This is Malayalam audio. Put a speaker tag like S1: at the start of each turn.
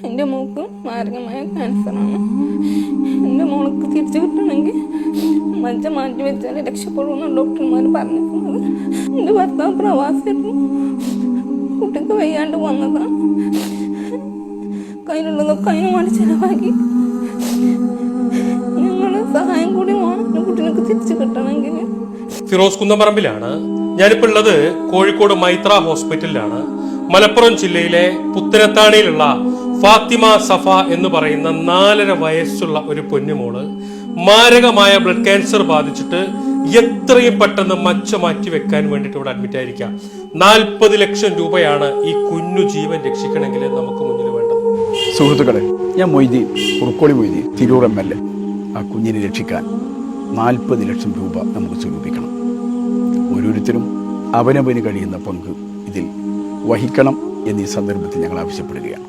S1: എൻ്റെ മോൾക്ക് മാരകമായ ക്യാൻസറാണ്. എൻ്റെ മോൾക്ക് തിരിച്ചു കിട്ടണമെങ്കിൽ മജ്ജ മാറ്റി വെച്ചാൽ രക്ഷപ്പെടുമെന്ന് ഡോക്ടർമാർ പറഞ്ഞിരിക്കുന്നത്. എൻ്റെ ഭർത്താവ് പ്രവാസിയായിരുന്നു. കുട്ടിക്ക് വയ്യാണ്ട് വന്നതാണ്. കയ്യിലുള്ളതൊക്കെ അതിന് വേണ്ടി ചിലവാക്കി. ഞങ്ങളുടെ സഹായം കൂടി വേണം കുട്ടികൾക്ക് തിരിച്ചു കിട്ടണമെങ്കിൽ.
S2: ഫിറോസ് കുന്നംപറമ്പിലാണ്. ഞാനിപ്പോൾ ഉള്ളത് കോഴിക്കോട് മൈത്ര ഹോസ്പിറ്റലിലാണ്. മലപ്പുറം ജില്ലയിലെ പുത്തനത്താണിയിലുള്ള ഫാത്തിമ സഫ എന്ന് പറയുന്ന 4.5 വയസ്സുള്ള ഒരു പൊന്നുമോള് മാരകമായ ബ്ലഡ് ക്യാൻസർ ബാധിച്ചിട്ട് എത്രയും പെട്ടെന്ന് മജ്ജ മാറ്റി വെക്കാൻ വേണ്ടിയിട്ട് ഇവിടെ അഡ്മിറ്റ് ആയിരിക്കാം. 40 ലക്ഷം രൂപയാണ് ഈ കുഞ്ഞു ജീവൻ രക്ഷിക്കണമെങ്കിൽ നമുക്ക് മുന്നിൽ വേണ്ടത്.
S3: സുഹൃത്തുക്കളെ, ഞാൻ മൊയ്തീൻ, കുറുക്കോളി മൊയ്തീൻ, തിരൂർ MLA. ആ കുഞ്ഞിനെ രക്ഷിക്കാൻ 40 ലക്ഷം രൂപ നമുക്ക് സ്വരൂപിക്കണം. ഓരോരുത്തരും അവനവന് കഴിയുന്ന പങ്ക് ഇതിൽ വഹിക്കണം എന്നീ സന്ദർഭത്തിൽ ഞങ്ങൾ ആവശ്യപ്പെടുകയാണ്.